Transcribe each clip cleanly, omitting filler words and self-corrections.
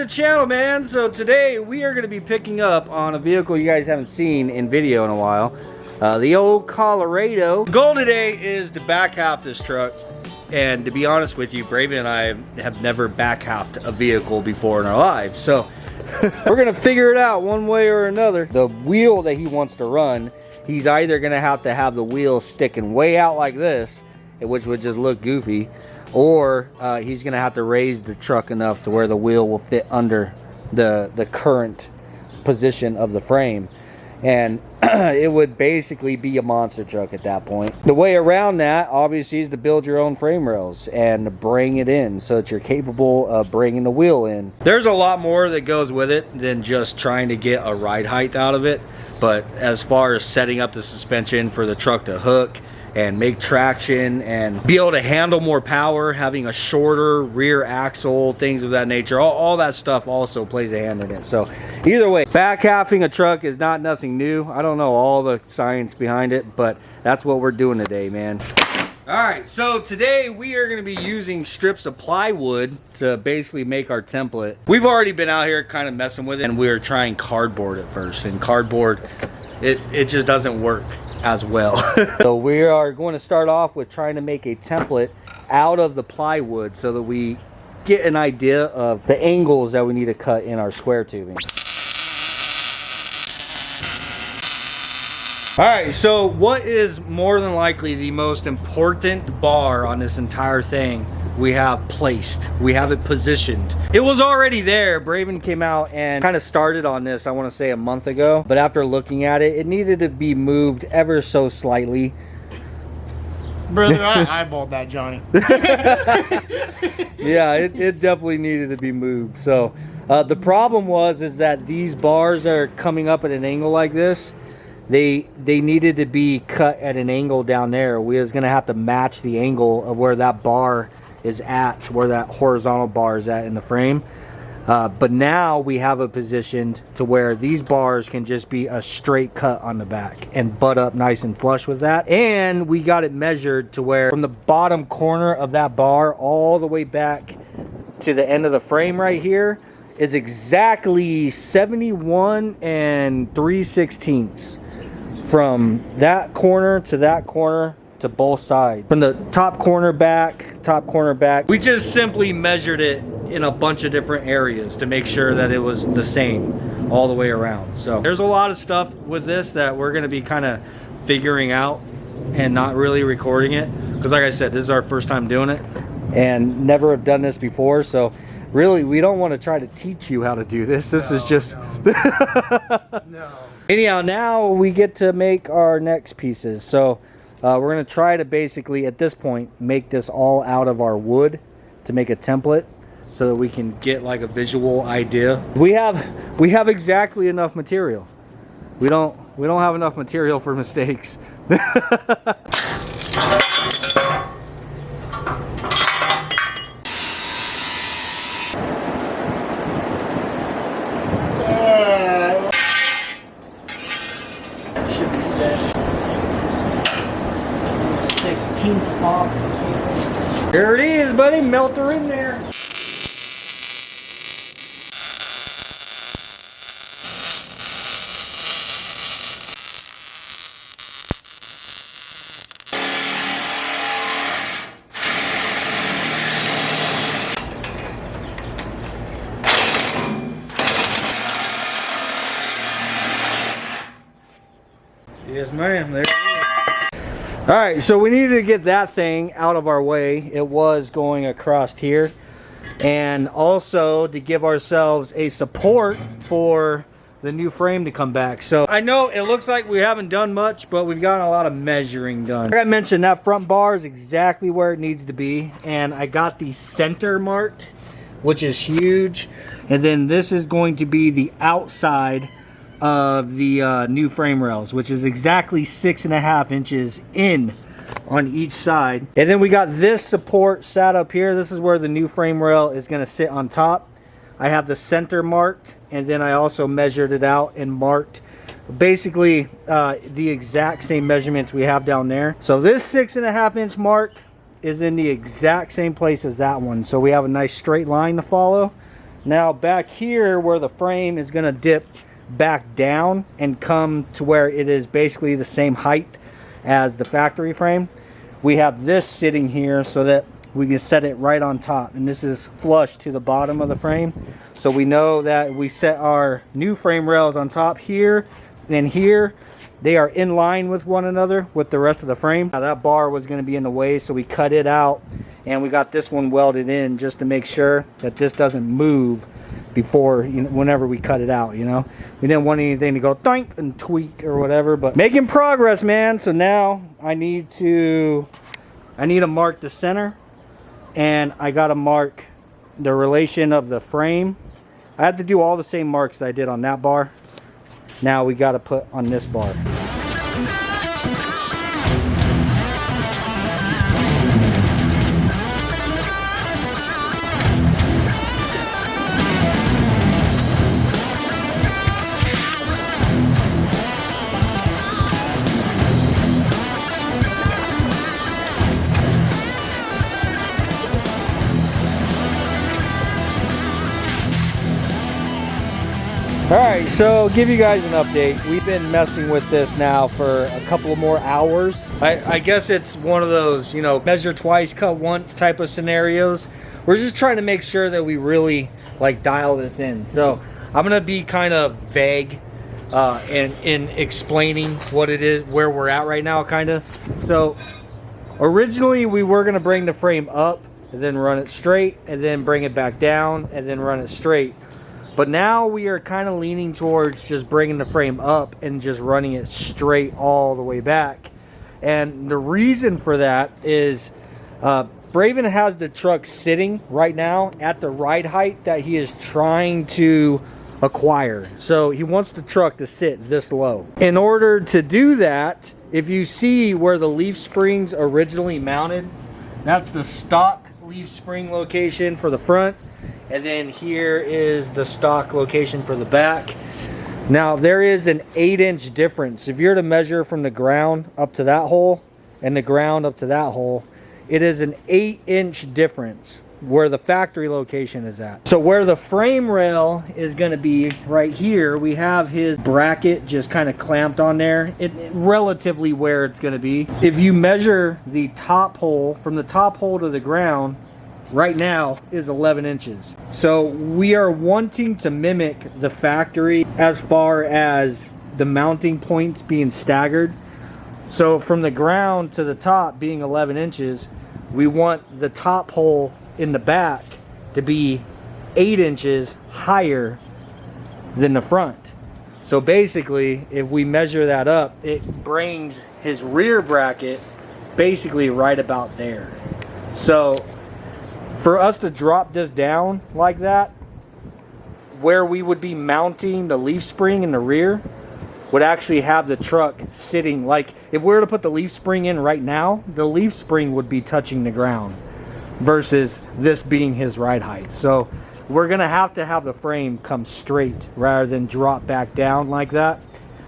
channel, man. So today we are going to be picking up on a vehicle you guys haven't seen in video in a while. The old Colorado. The goal today is to back half this truck. And to be honest with you, Braven and I have never back halved a vehicle before in our lives. So we're going to figure it out one way or another. The wheel that he wants to run, he's either going to have the wheel sticking way out like this, which would just look goofy, or he's going to have to raise the truck enough to where the wheel will fit under the current position of the frame. And it would basically be a monster truck at that point. The way around that, obviously, is to build your own frame rails and bring it in so that you're capable of bringing the wheel in. There's a lot more that goes with it than just trying to get a ride height out of it. But as far as setting up the suspension for the truck to hook and make traction and be able to handle more power, having a shorter rear axle, things of that nature, all that stuff also plays a hand in it. So either way, back halving a truck is not nothing new. I don't know all the science behind it, but that's what we're doing today, man. All right, so today we are going to be using strips of plywood to basically make our template. We've already been out here kind of messing with it, and we were trying cardboard at first, and cardboard, it just doesn't work as well. So we are going to start off with trying to make a template out of the plywood so that we get an idea of the angles that we need to cut in our square tubing. All right, so what is more than likely the most important bar on this entire thing we have placed? We have it positioned. It was already there. Braven came out and kind of started on this, I want to say a month ago, but after looking at it, it needed to be moved ever so slightly. Brother, I eyeballed that, Johnny. Yeah, it definitely needed to be moved. So the problem is that these bars are coming up at an angle like this. They needed to be cut at an angle down there. We was gonna have to match the angle of where that bar is at, where that horizontal bar is at in the frame. But now we have it positioned to where these bars can just be a straight cut on the back and butt up nice and flush with that. And we got it measured to where from the bottom corner of that bar all the way back to the end of the frame right here is exactly 71 3/16 from that corner to both sides. From the top corner back. We just simply measured it in a bunch of different areas to make sure that it was the same all the way around. So there's a lot of stuff with this that we're gonna be kind of figuring out and not really recording it. Because like I said, this is our first time doing it and never have done this before. So really, we don't want to try to teach you how to do this. This is just... No. Anyhow, now we get to make our next pieces. So we're going to try to basically, at this point, make this all out of our wood to make a template so that we can get like a visual idea. We have exactly enough material. We don't have enough material for mistakes. Should be set. 16th off. There it is, buddy. Melt her in there. Yes, ma'am. There it is. All right, so we needed to get that thing out of our way. It was going across here. And also to give ourselves a support for the new frame to come back. So I know it looks like we haven't done much, but we've gotten a lot of measuring done. Like I mentioned, that front bar is exactly where it needs to be. And I got the center marked, which is huge. And then this is going to be the outside of the new frame rails, which is exactly 6.5 inches in on each side. And then we got this support sat up here. This is where the new frame rail is going to sit on top. I have the center marked, and then I also measured it out and marked basically the exact same measurements we have down there. So this 6.5 inch mark is in the exact same place as that one. So we have a nice straight line to follow. Now back here where the frame is going to dip back down and come to where it is basically the same height as the factory frame, we have this sitting here so that we can set it right on top, and this is flush to the bottom of the frame, so we know that we set our new frame rails on top here and here. They are in line with one another with the rest of the frame. Now that bar was going to be in the way, so we cut it out, and we got this one welded in just to make sure that this doesn't move before, you know, whenever we cut it out. You know, we didn't want anything to go doink and tweak or whatever, but making progress, man. So now I need to mark the center, and I got to mark the relation of the frame. I had to do all the same marks that I did on that bar. Now we got to put on this bar. Alright, so give you guys an update. We've been messing with this now for a couple more hours. I guess it's one of those, you know, measure twice, cut once type of scenarios. We're just trying to make sure that we really like dial this in. So I'm gonna be kind of vague in explaining what it is, where we're at right now, kind of. So originally we were gonna bring the frame up and then run it straight, and then bring it back down and then run it straight. But now we are kind of leaning towards just bringing the frame up and just running it straight all the way back. And the reason for that is Braven has the truck sitting right now at the ride height that he is trying to acquire. So he wants the truck to sit this low. In order to do that, if you see where the leaf springs originally mounted, that's the stock leaf spring location for the front. And then here is the stock location for the back. Now there is an 8-inch difference. If you're to measure from the ground up to that hole and the ground up to that hole, it is an 8-inch difference where the factory location is at. So where the frame rail is going to be right here, we have his bracket just kind of clamped on there. It relatively where it's going to be. If you measure the top hole, from the top hole to the ground, right now is 11 inches. So we are wanting to mimic the factory as far as the mounting points being staggered. So from the ground to the top being 11 inches, we want the top hole in the back to be 8 inches higher than the front. So basically, if we measure that up, it brings his rear bracket basically right about there. So for us to drop this down like that, where we would be mounting the leaf spring in the rear would actually have the truck sitting, like if we were to put the leaf spring in right now, the leaf spring would be touching the ground versus this being his ride height. So we're gonna have to have the frame come straight rather than drop back down like that.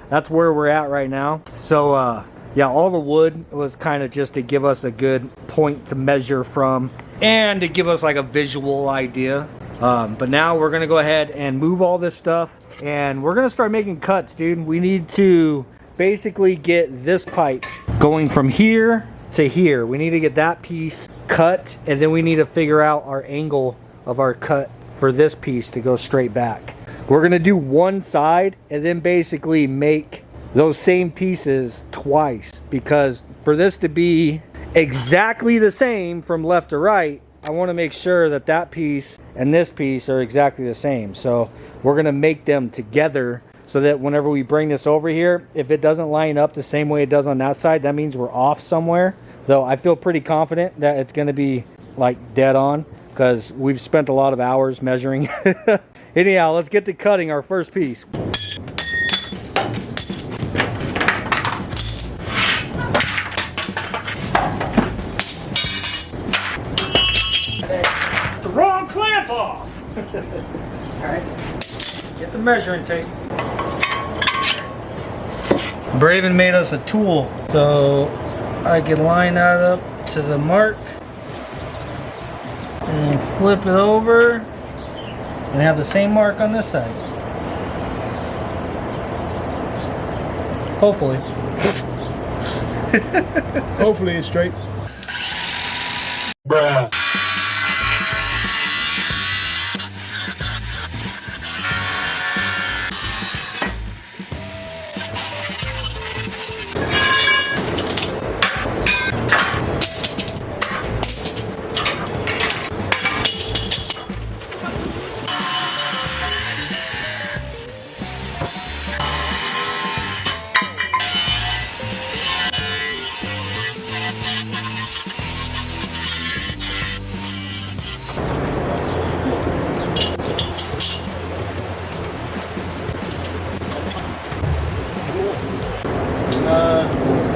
That's where we're at right now. So yeah, all the wood was kind of just to give us a good point to measure from and to give us like a visual idea. But now we're gonna go ahead and move all this stuff, and we're gonna start making cuts, dude. We need to basically get this pipe going from here to here. We need to get that piece cut, and then we need to figure out our angle of our cut for this piece to go straight back. We're gonna do one side and then basically make those same pieces twice, because for this to be exactly the same from left to right, I want to make sure that that piece and this piece are exactly the same. So we're going to make them together so that whenever we bring this over here, if it doesn't line up the same way it does on that side, that means we're off somewhere. Though I feel pretty confident that it's going to be like dead on, because we've spent a lot of hours measuring. Anyhow, let's get to cutting our first piece. The wrong clamp off! Alright, get the measuring tape. Braven made us a tool so I can line that up to the mark and flip it over and have the same mark on this side. Hopefully. Hopefully it's straight. Bruh.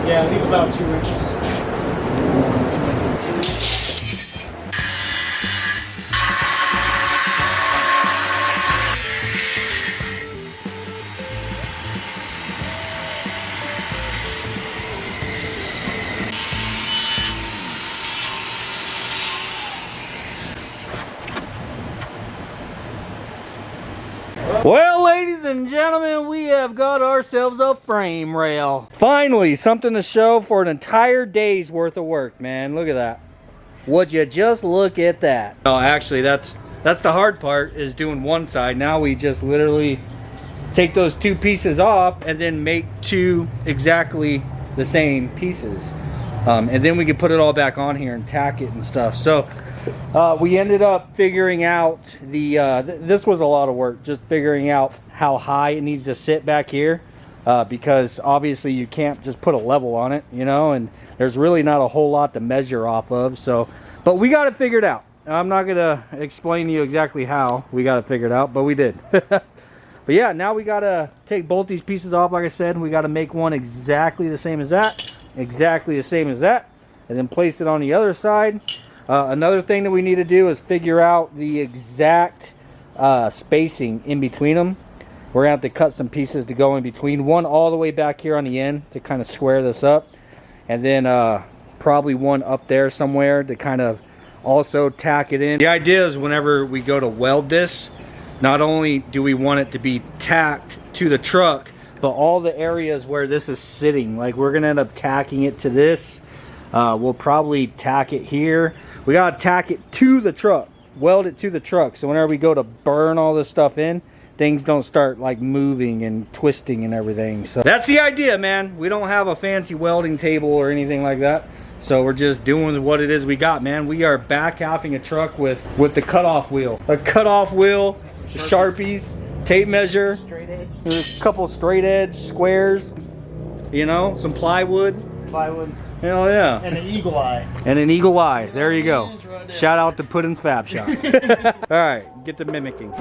Yeah, leave about 2 inches. Well, ladies and gentlemen, we have got ourselves a frame rail. Finally, something to show for an entire day's worth of work, man. Look at that. Would you just look at that? Oh, actually, that's the hard part, is doing one side. Now we just literally take those 2 pieces off and then make 2 exactly the same pieces. And then we can put it all back on here and tack it and stuff. So we ended up figuring out this was a lot of work, just figuring out how high it needs to sit back here, because obviously you can't just put a level on it, you know, and there's really not a whole lot to measure off of. So, but we got it figured out. I'm not gonna explain to you exactly how we got it figured out, but we did. But yeah, now we gotta take both these pieces off. Like I said, we gotta make one exactly the same as that, exactly the same as that, and then place it on the other side. Another thing that we need to do is figure out the exact spacing in between them. We're gonna have to cut some pieces to go in between. One all the way back here on the end to kind of square this up, and then probably one up there somewhere to kind of also tack it in. The idea is whenever we go to weld this, not only do we want it to be tacked to the truck, but all the areas where this is sitting, like we're gonna end up tacking it to this. We'll probably tack it here. We gotta tack it to the truck, weld it to the truck, so whenever we go to burn all this stuff in, things don't start like moving and twisting and everything. So that's the idea, man. We don't have a fancy welding table or anything like that, so we're just doing what it is we got, man. We are back halving a truck with the cutoff wheel, a cutoff wheel, Sharpies, tape measure, there's a couple straight edge squares, you know, some plywood. Hell yeah. And an eagle eye. And an eagle eye. There you go. Right. Shout out to Puddin's Fab Shop. All right, get to mimicking.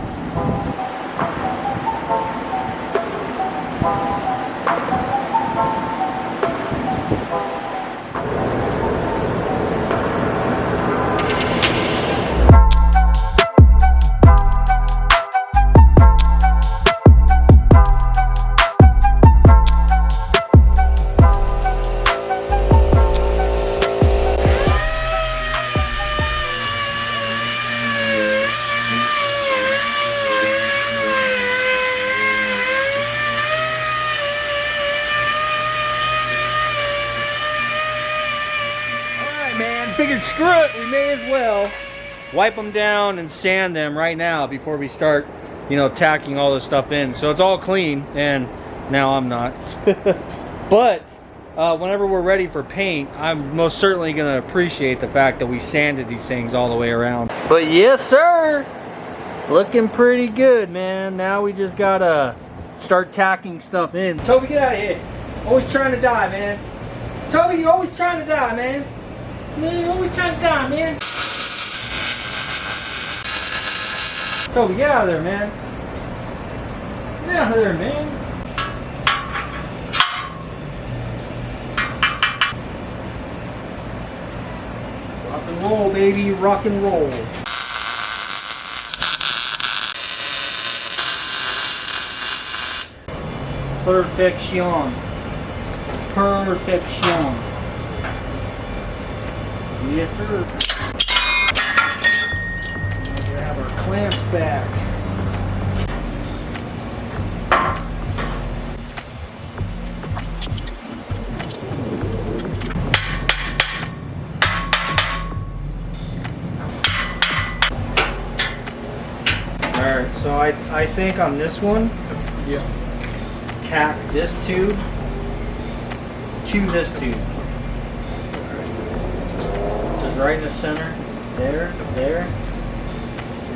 Figured screw it, we may as well wipe them down and sand them right now before we start, you know, tacking all this stuff in. So it's all clean, and now I'm not. But whenever we're ready for paint, I'm most certainly going to appreciate the fact that we sanded these things all the way around. But yes, sir, looking pretty good, man. Now we just got to start tacking stuff in. Toby, get out of here. Always trying to die, man. Toby, you always trying to die, man. Man, you're always trying to die, man. Toby, get out of there, man. Get out of there, man. Rock and roll, baby. Rock and roll. Perfection. Perfection. Yes, sir. We're gonna have our clamps back. Alright, so I think on this one, Yeah. tack this tube to this tube. Just right in the center. There, there.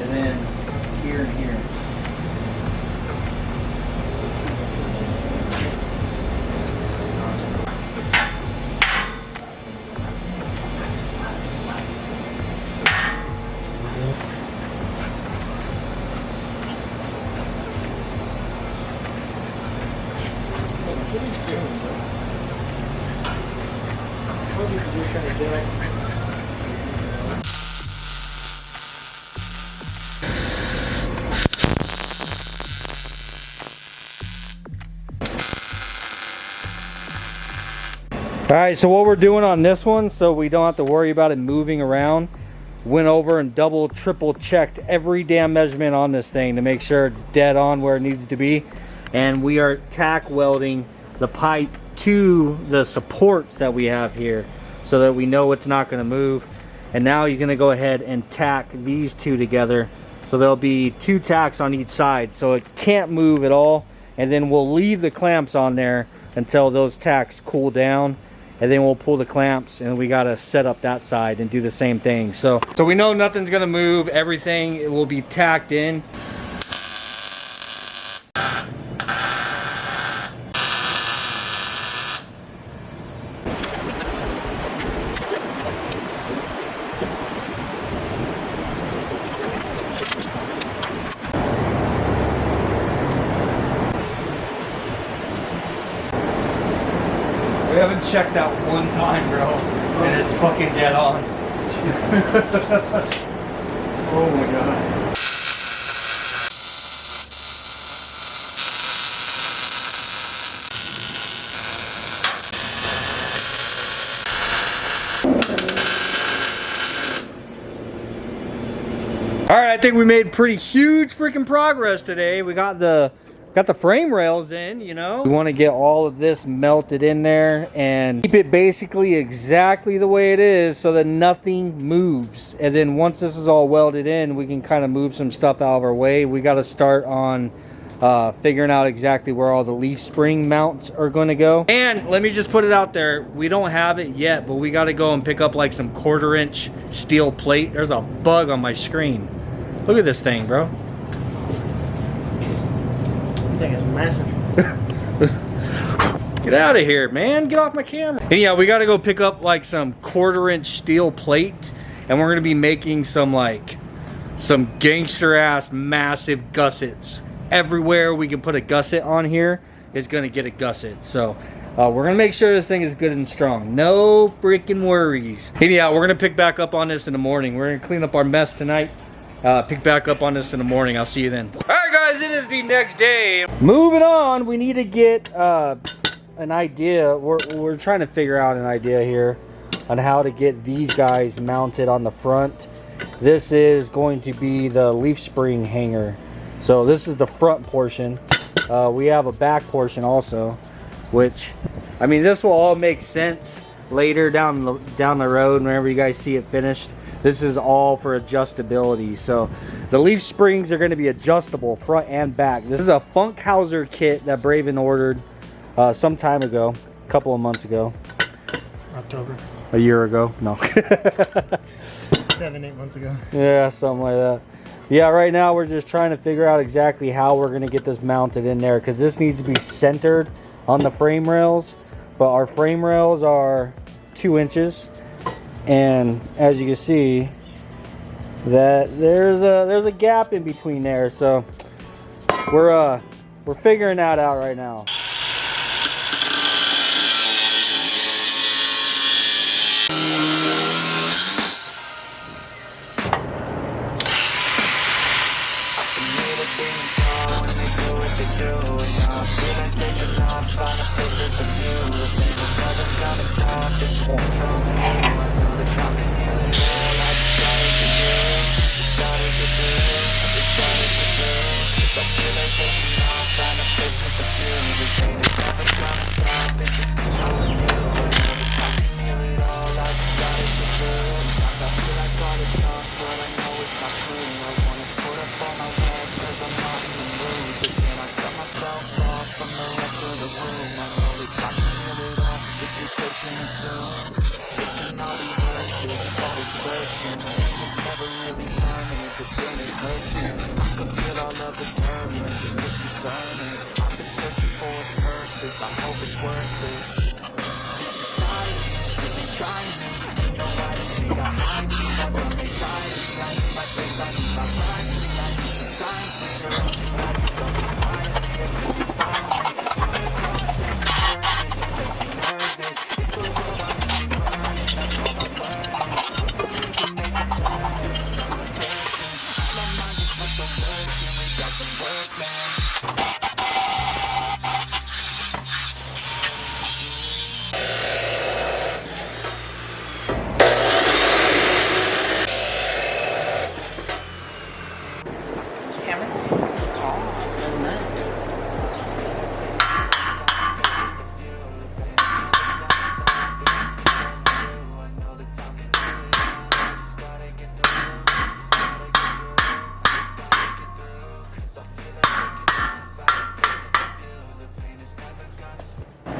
And then here and here. Alright, so what we're doing on this one, so we don't have to worry about it moving around, went over and double, triple checked every damn measurement on this thing to make sure it's dead on where it needs to be. And we are tack welding the pipe to the supports that we have here so that we know it's not going to move. And now he's going to go ahead and tack these two together. So there'll be 2 tacks on each side so it can't move at all. And then we'll leave the clamps on there until those tacks cool down. And then we'll pull the clamps and we got to set up that side and do the same thing. So we know nothing's going to move. Everything will be tacked in. We haven't checked that one time, bro, and it's fucking dead on. Oh my god. All right, I think we made pretty huge freaking progress today. We got the frame rails in, you know. We want to get all of this melted in there and keep it basically exactly the way it is so that nothing moves. And then once this is all welded in, we can kind of move some stuff out of our way. We got to start on figuring out exactly where all the leaf spring mounts are going to go. And let me just put it out there, we don't have it yet, but we got to go and pick up like some 1/4 inch steel plate. There's a bug on my screen. Look at this thing, bro. That thing is massive. Get out of here, man. Get off my camera. And yeah, we got to go pick up like some 1/4 inch steel plate. And we're going to be making some gangster ass massive gussets. Everywhere we can put a gusset on here is going to get a gusset. So we're going to make sure this thing is good and strong. No freaking worries. Anyhow, we're going to pick back up on this in the morning. We're going to clean up our mess tonight. Pick back up on this in the morning. I'll see you then. All right, guys, it is the next day. Moving on, we need to get an idea. We're trying to figure out an idea here on how to get these guys mounted on the front. This is going to be the leaf spring hanger. So this is the front portion. We have a back portion also, which, I mean, this will all make sense later down the road whenever you guys see it finished. This is all for adjustability. So the leaf springs are going to be adjustable front and back. This is a Funkhauser kit that Braven ordered some time ago, a couple of months ago. October. A year ago. No. 7-8 months ago. Yeah, something like that. Yeah, right now we're just trying to figure out exactly how we're going to get this mounted in there, because this needs to be centered on the frame rails. But our frame rails are 2 inches. And as you can see, that there's a gap in between there, so we're figuring that out right now.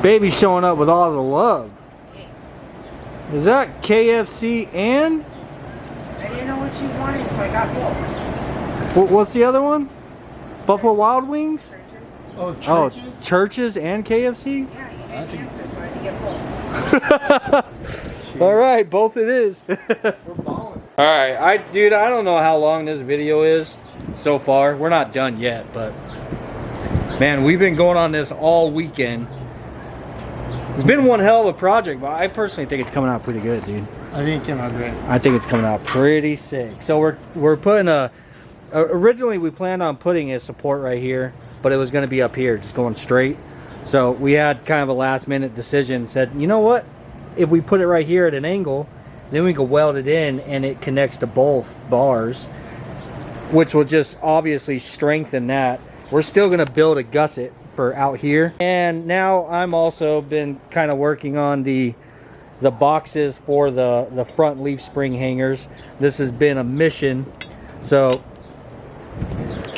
Baby's showing up with all the love. Is that KFC and? I didn't know what you wanted, so I got both. What's the other one? Buffalo Wild Wings? Churches. Oh, churches? Oh, Churches and KFC? Yeah, you didn't answer, so I had to get both. All right, both it is. We're balling. All right, dude, I don't know how long this video is so far. We're not done yet, but man, we've been going on this all weekend. It's been one hell of a project, but I personally think it's coming out pretty good, dude. I think it came out great. I think it's coming out pretty sick. So we're putting originally we planned on putting a support right here, but it was going to be up here, just going straight. So we had kind of a last minute decision, said, you know what? If we put it right here at an angle, then we can weld it in and it connects to both bars, which will just obviously strengthen that. We're still going to build a gusset for out here. And now I'm also been kind of working on the boxes for the front leaf spring hangers. This has been a mission. So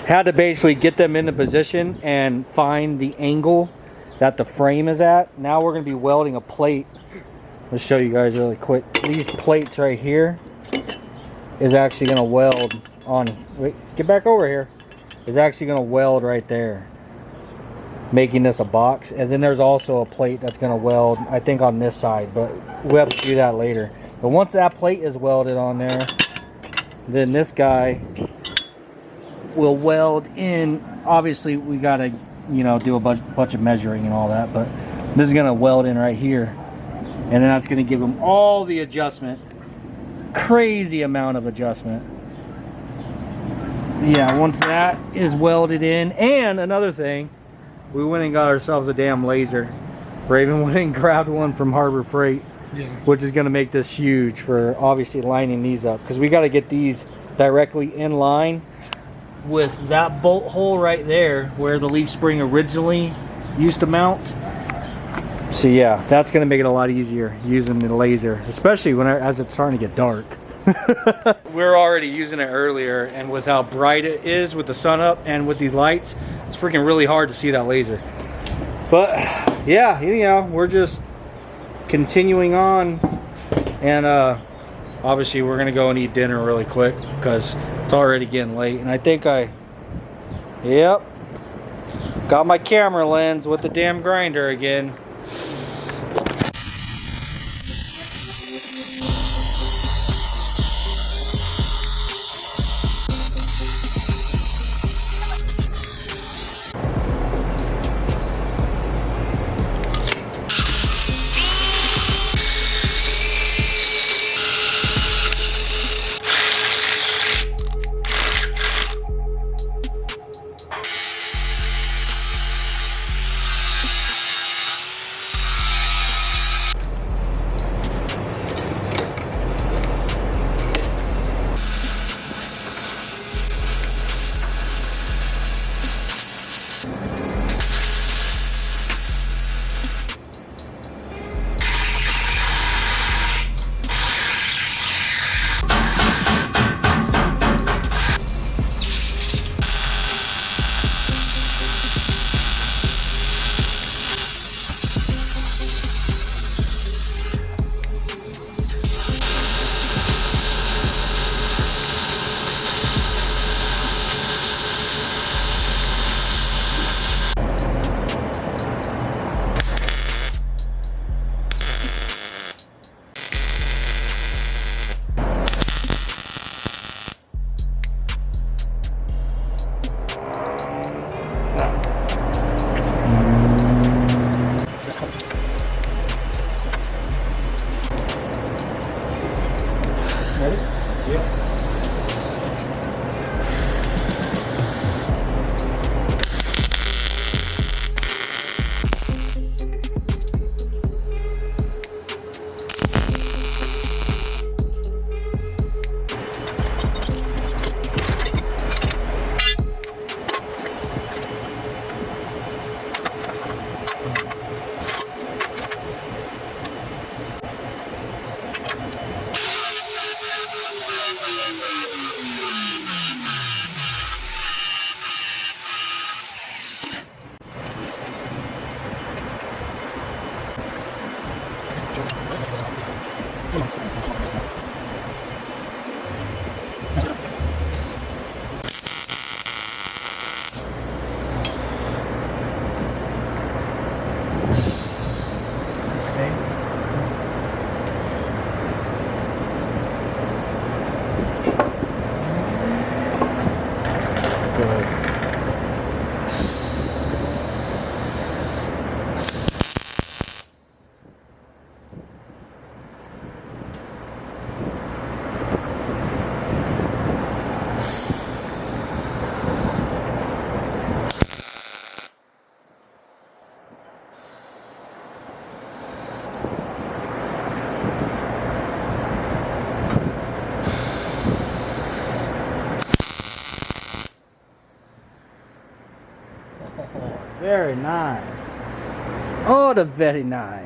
had to basically get them into position and find the angle that the frame is at. Now we're going to be welding a plate. Let's show you guys really quick. These plates right here is actually going to weld on, wait, get back over here. Is actually going to weld right there, making this a box. And then there's also a plate that's going to weld, I think, on this side, but we'll have to do that later. But once that plate is welded on there, then this guy will weld in. Obviously we got to, you know, do a bunch of measuring and all that, but this is going to weld in right here, and then that's going to give them all the adjustment, crazy amount of adjustment. Yeah, once that is welded in. And another thing, we went and got ourselves a damn laser. Raven went and grabbed one from Harbor Freight, Yeah. which is going to make this huge for obviously lining these up, because we got to get these directly in line with that bolt hole right there where the leaf spring originally used to mount. So yeah, that's going to make it a lot easier using the laser, especially as it's starting to get dark. We're already using it earlier, and with how bright it is with the sun up and with these lights, it's freaking really hard to see that laser. But yeah, you know, we're just continuing on, and obviously we're gonna go and eat dinner really quick because it's already getting late. And I think yep, got my camera lens with the damn grinder again. Very nice. Oh, the very nice.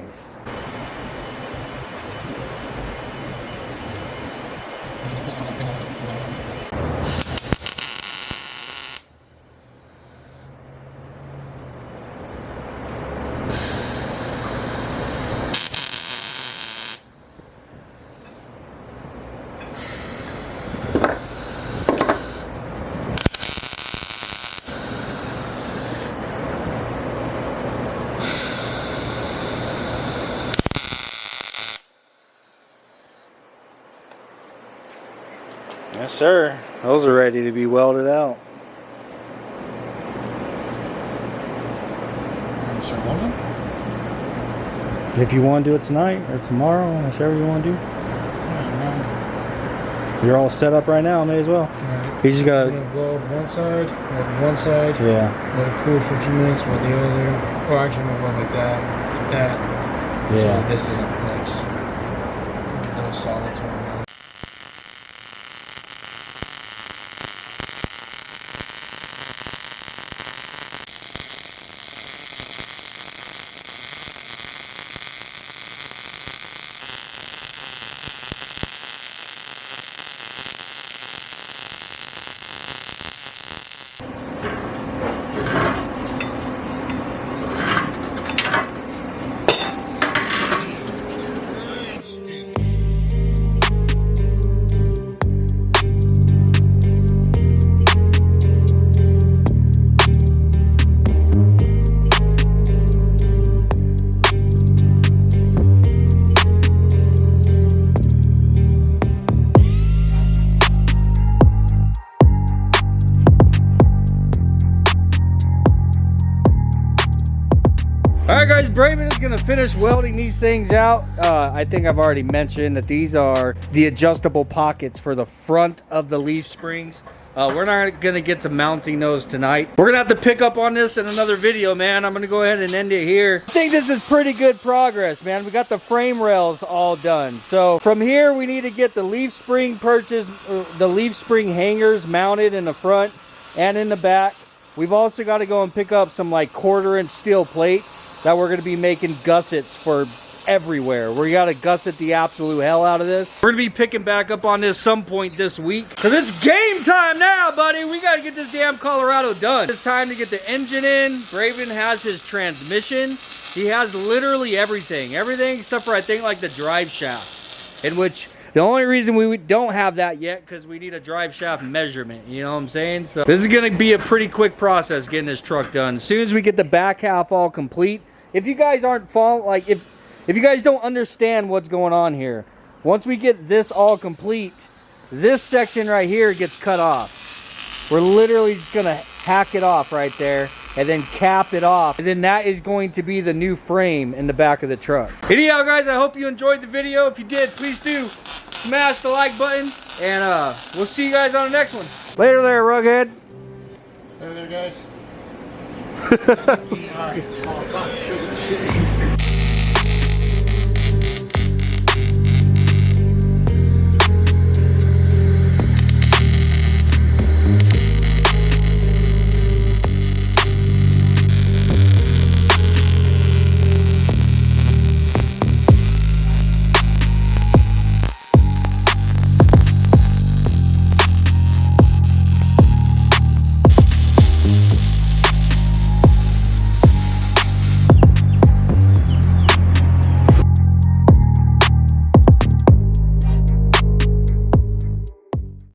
Yes, sir. Those are ready to be welded out. Start welding? If you want to do it tonight or tomorrow, whichever you want to do. You're all set up right now, may as well. Right. You just got to weld one side, weld one side. Yeah. Let it cool for a few minutes while the other. Well, actually, I'm going to weld like that. Like that. Yeah. So this doesn't flex. Get those solids on. Alright guys, Braven is going to finish welding these things out. I think I've already mentioned that these are the adjustable pockets for the front of the leaf springs. We're not going to get to mounting those tonight. We're going to have to pick up on this in another video, man. I'm going to go ahead and end it here. I think this is pretty good progress, man. We got the frame rails all done. So from here, we need to get the leaf spring the leaf spring hangers mounted in the front and in the back. We've also got to go and pick up some like 1/4-inch steel plate that we're going to be making gussets for everywhere. We got to gusset the absolute hell out of this. We're going to be picking back up on this some point this week. Because it's game time now, buddy. We got to get this damn Colorado done. It's time to get the engine in. Braven has his transmission. He has literally everything. Everything except for, I think, like the drive shaft. In which, the only reason we don't have that yet, because we need a drive shaft measurement. You know what I'm saying? So this is going to be a pretty quick process getting this truck done. As soon as we get the back half all complete, if you guys aren't following, like if you guys don't understand what's going on here, once we get this all complete, this section right here gets cut off. We're literally just gonna hack it off right there and then cap it off. And then that is going to be the new frame in the back of the truck. Anyhow, guys, I hope you enjoyed the video. If you did, please do smash the like button. And we'll see you guys on the next one. Later there, Rughead. Later there, guys. All right.